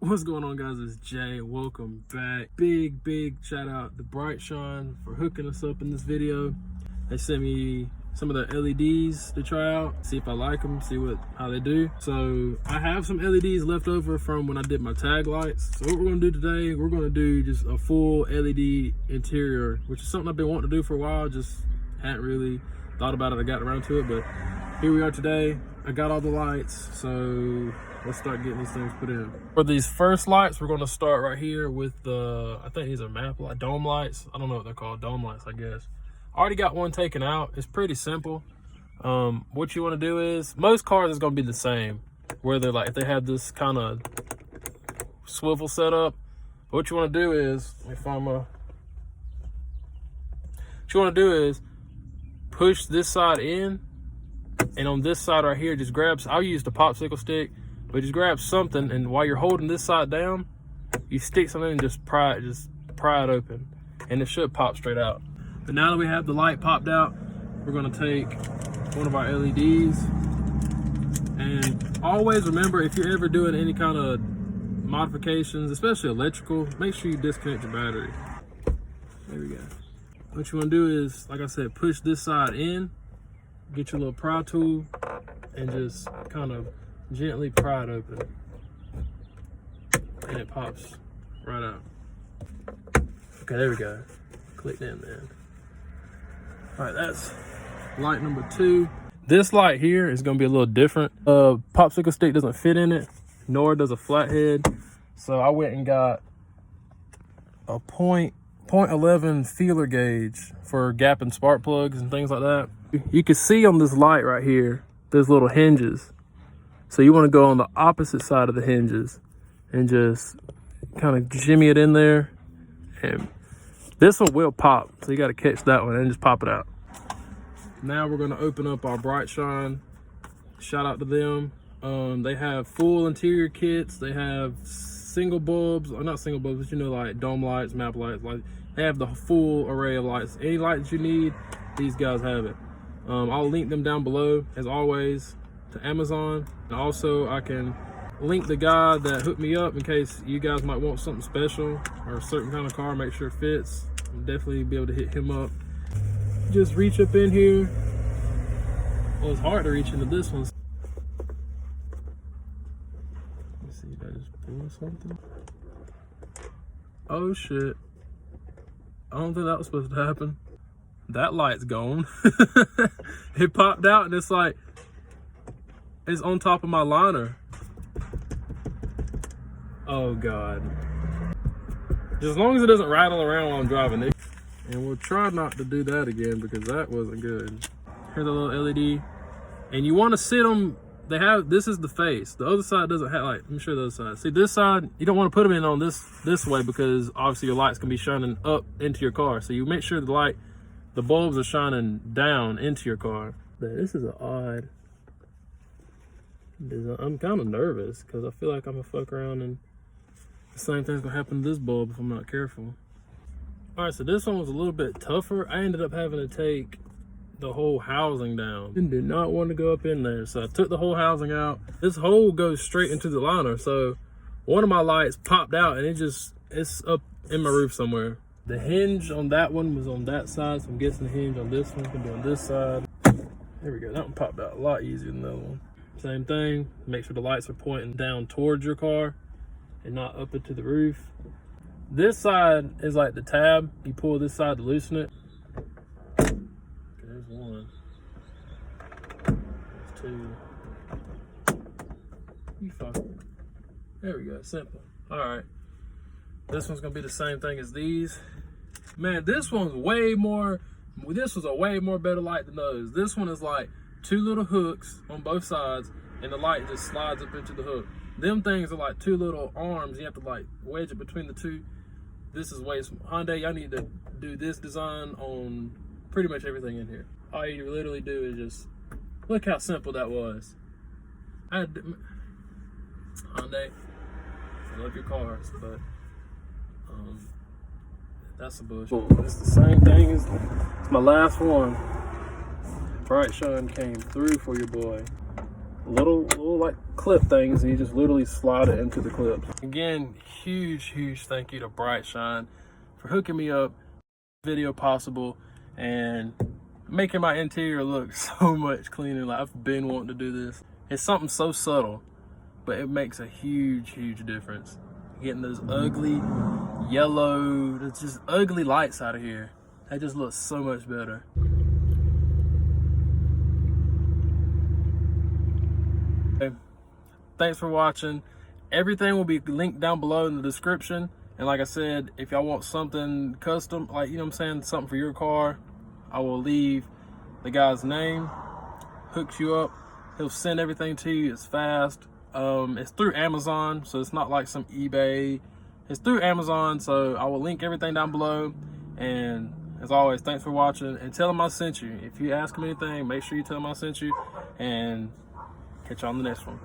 What's going on, guys? It's Jay. Welcome back. Big shout out to BRISHINE for hooking us up in this video. They sent me some of the LEDs to try out, see if I like them, see how they do. So I have some LEDs left over from when I did my tag lights. So what we're gonna do today, we're gonna do just a full LED interior, which is something I've been wanting to do for a while, just hadn't really thought about it or gotten around to it, but here we are today. I got all the lights, so let's start getting these things put in. For these first lights, we're gonna start right here with the, I think these are map light, dome lights. I don't know what they're called, dome lights, I guess. I already got one taken out. It's pretty simple. What you wanna do is, most cars is gonna be the same, where they're like, if they have this kind of swivel setup. What you wanna do is, let me find my, what you wanna do is push this side in, and on this side right here, just grab, I'll use the popsicle stick, but just grab something, and while you're holding this side down, you stick something and just pry it open, and it should pop straight out. But now that we have the light popped out, we're gonna take one of our LEDs, and always remember, if you're ever doing any kind of modifications, especially electrical, make sure you disconnect your battery. There we go. What you wanna do is, like I said, push this side in, get your little pry tool, and just kind of gently pry it open, and it pops right out. Okay, there we go. Click in there. All right, that's light number 2. This light here is gonna be a little different. Popsicle stick doesn't fit in it, nor does a flathead. So I went and got a .11 feeler gauge for gap and spark plugs and things like that. You can see on this light right here, there's little hinges. So you want to go on the opposite side of the hinges and just kind of shimmy it in there. And this one will pop, so you got to catch that one and just pop it out. Now we're going to open up our BRISHINE. Shout out to them. They have full interior kits. They have single bulbs, or not single bulbs, but you know, like dome lights, map lights. Like, they have the full array of lights. Any lights you need, these guys have it. I'll link them down below, as always, to Amazon. And also, I can link the guy that hooked me up in case you guys might want something special or a certain kind of car, make sure it fits. I'll definitely be able to hit him up. Just reach up in here. Well, it's hard to reach into this one. Let's see if I just pull something. Oh shit. I don't think that was supposed to happen. That light's gone. It popped out and it's like, it's on top of my liner. Oh God. As long as it doesn't rattle around while I'm driving it. And we'll try not to do that again because that wasn't good. Here's a little LED. And you want to sit them, this is the face. The other side doesn't have, like, let me show you the other side. See, this side, you don't want to put them in on this way because obviously your lights can be shining up into your car. So you make sure the bulbs are shining down into your car. But this is an odd, I'm kind of nervous because I feel like I'm gonna fuck around and the same thing's gonna happen to this bulb if I'm not careful. All right, so this one was a little bit tougher. I ended up having to take the whole housing down and did not want to go up in there. So I took the whole housing out. This hole goes straight into the liner. So one of my lights popped out and it's up in my roof somewhere. The hinge on that one was on that side. So I'm guessing the hinge on this one can be on this side. There we go, that one popped out a lot easier than the other one. Same thing, make sure the lights are pointing down towards your car and not up into the roof. This side is like the tab. You pull this side to loosen it. Okay, there's one. There's 2. You fuck. There we go, simple. All right. This one's gonna be the same thing as these. Man, this was a way more better light than those. This one is like 2 little hooks on both sides and the light just slides up into the hook. Them things are like 2 little arms. You have to like wedge it between the 2. This is way, Hyundai, y'all need to do this design on pretty much everything in here. All you literally do is just, look how simple that was. Hyundai, I love your cars, but that's a bullshit. It's the same thing as my last one. BRISHINE came through for your boy. little like clip things, and you just literally slide it into the clips. Again, huge thank you to BRISHINE for hooking me up, video possible, and making my interior look so much cleaner. Like, I've been wanting to do this. It's something so subtle, but it makes a huge difference. Getting those ugly yellow, it's just ugly lights out of here. That just looks so much better. Okay. Thanks for watching. Everything will be linked down below in the description. And like I said, if y'all want something custom, like, you know what I'm saying, something for your car, I will leave the guy's name. Hooks you up. He'll send everything to you. It's fast. It's through Amazon, so it's not like some eBay. It's through Amazon, so I will link everything down below. And as always, thanks for watching, and tell him I sent you. If you ask him anything, make sure you tell him I sent you, and catch you on the next one.